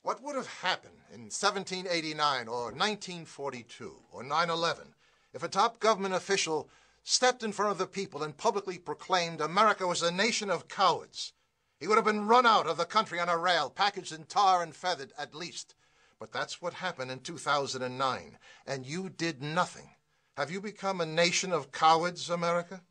What would have happened in 1789 or 1942 or 9/11 if a top government official stepped in front of the people and publicly proclaimed America was a nation of cowards? He would have been run out of the country on a rail, packaged in tar and feathered at least. But that's what happened in 2009, and you did nothing. Have you become a nation of cowards, America?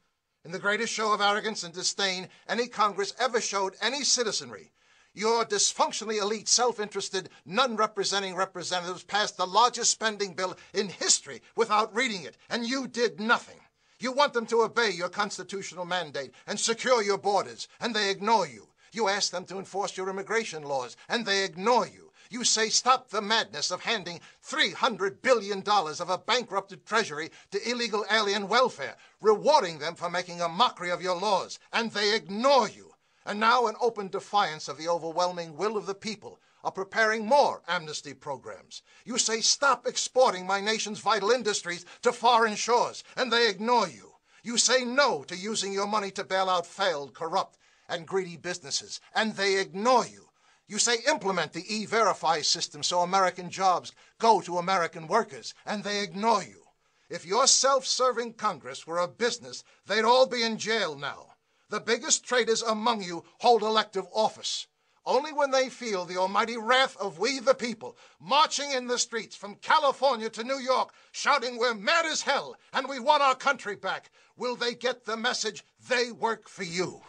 In the greatest show of arrogance and disdain any Congress ever showed any citizenry, your dysfunctionally elite, self-interested, none-representing representatives passed the largest spending bill in history without reading it, and you did nothing. You want them to obey your constitutional mandate and secure your borders, and they ignore you. You ask them to enforce your immigration laws, and they ignore you. You say stop the madness of handing $300 billion of a bankrupted treasury to illegal alien welfare, rewarding them for making a mockery of your laws, and they ignore you. And now, in open defiance of the overwhelming will of the people, are preparing more amnesty programs. You say stop exporting my nation's vital industries to foreign shores, and they ignore you. You say no to using your money to bail out failed, corrupt, and greedy businesses, and they ignore you. You say implement the E-Verify system so American jobs go to American workers, and they ignore you. If your self-serving Congress were a business, they'd all be in jail now. The biggest traitors among you hold elective office. Only when they feel the almighty wrath of we the people, marching in the streets from California to New York, shouting we're mad as hell and we want our country back, will they get the message they work for you.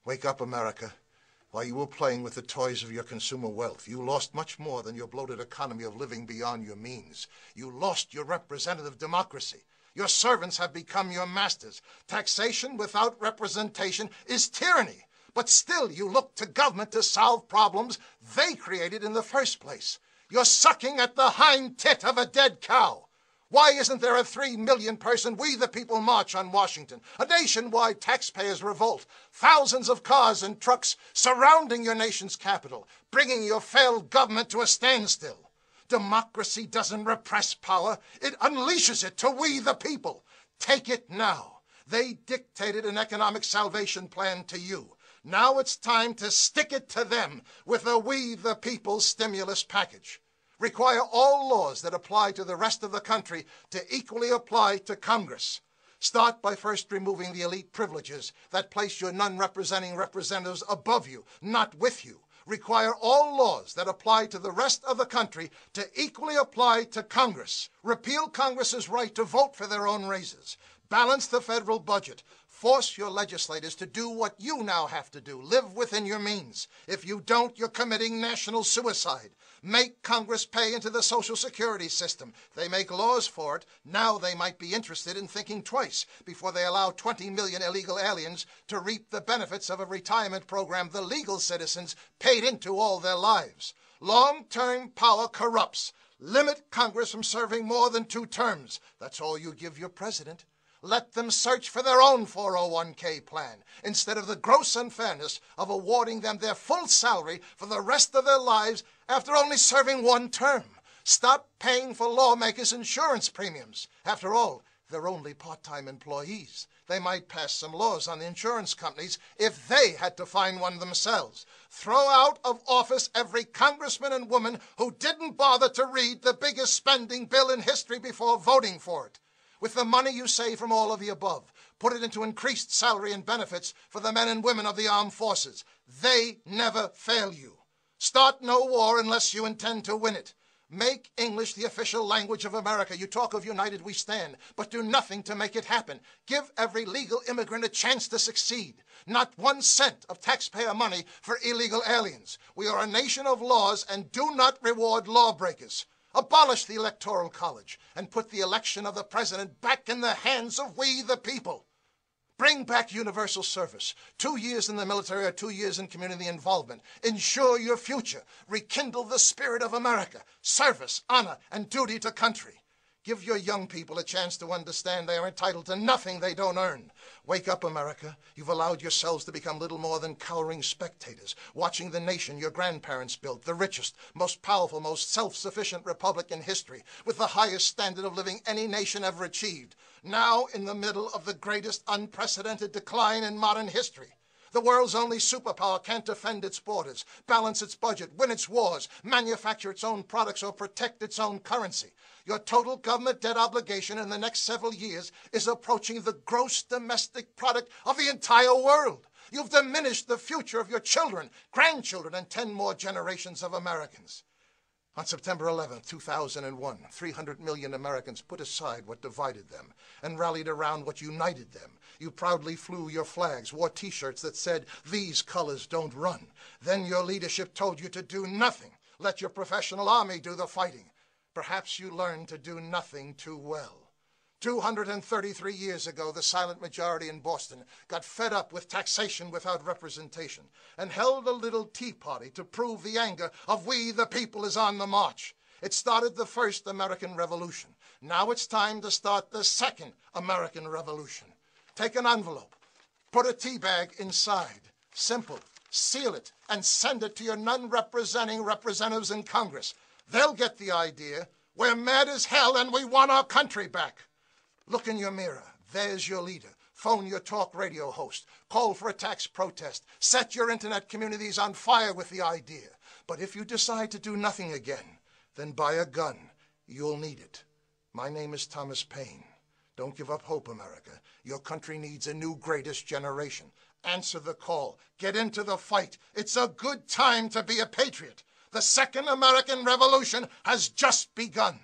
Wake up, America. While you were playing with the toys of your consumer wealth, you lost much more than your bloated economy of living beyond your means. You lost your representative democracy. Your servants have become your masters. Taxation without representation is tyranny. But still you look to government to solve problems they created in the first place. You're sucking at the hind tit of a dead cow. Why isn't there a 3 million person We the People march on Washington? A nationwide taxpayers' revolt. Thousands of cars and trucks surrounding your nation's capital, bringing your failed government to a standstill. Democracy doesn't repress power. It unleashes it to we the people. Take it now. They dictated an economic salvation plan to you. Now it's time to stick it to them with a we the people stimulus package. Require all laws that apply to the rest of the country to equally apply to Congress. Start by first removing the elite privileges that place your none-representing representatives above you, not with you. Require all laws that apply to the rest of the country to equally apply to Congress. Repeal Congress's right to vote for their own raises. Balance the federal budget. Force your legislators to do what you now have to do. Live within your means. If you don't, you're committing national suicide. Make Congress pay into the Social Security system. They make laws for it. Now they might be interested in thinking twice before they allow 20 million illegal aliens to reap the benefits of a retirement program the legal citizens paid into all their lives. Long-term power corrupts. Limit Congress from serving more than 2 terms. That's all you give your president. Let them search for their own 401k plan instead of the gross unfairness of awarding them their full salary for the rest of their lives after only serving 1 term. Stop paying for lawmakers' insurance premiums. After all, they're only part-time employees. They might pass some laws on the insurance companies if they had to find one themselves. Throw out of office every congressman and woman who didn't bother to read the biggest spending bill in history before voting for it. With the money you save from all of the above, put it into increased salary and benefits for the men and women of the armed forces. They never fail you. Start no war unless you intend to win it. Make English the official language of America. You talk of united we stand, but do nothing to make it happen. Give every legal immigrant a chance to succeed. Not 1 cent of taxpayer money for illegal aliens. We are a nation of laws and do not reward lawbreakers. Abolish the Electoral College and put the election of the president back in the hands of we the people. Bring back universal service. 2 years in the military or 2 years in community involvement. Ensure your future. Rekindle the spirit of America. Service, honor, and duty to country. Give your young people a chance to understand they are entitled to nothing they don't earn. Wake up, America. You've allowed yourselves to become little more than cowering spectators, watching the nation your grandparents built, the richest, most powerful, most self-sufficient republic in history, with the highest standard of living any nation ever achieved, now in the middle of the greatest unprecedented decline in modern history. The world's only superpower can't defend its borders, balance its budget, win its wars, manufacture its own products, or protect its own currency. Your total government debt obligation in the next several years is approaching the gross domestic product of the entire world. You've diminished the future of your children, grandchildren, and 10 more generations of Americans. On September 11, 2001, 300 million Americans put aside what divided them and rallied around what united them. You proudly flew your flags, wore T-shirts that said, "These colors don't run." Then your leadership told you to do nothing. Let your professional army do the fighting. Perhaps you learned to do nothing too well. 233 years ago, the silent majority in Boston got fed up with taxation without representation and held a little tea party to prove the anger of we the people is on the march. It started the first American Revolution. Now it's time to start the second American Revolution. Take an envelope, put a tea bag inside. Simple. Seal it and send it to your non-representing representatives in Congress. They'll get the idea. We're mad as hell and we want our country back. Look in your mirror. There's your leader. Phone your talk radio host. Call for a tax protest. Set your internet communities on fire with the idea. But if you decide to do nothing again, then buy a gun. You'll need it. My name is Thomas Paine. Don't give up hope, America. Your country needs a new greatest generation. Answer the call. Get into the fight. It's a good time to be a patriot. The second American Revolution has just begun.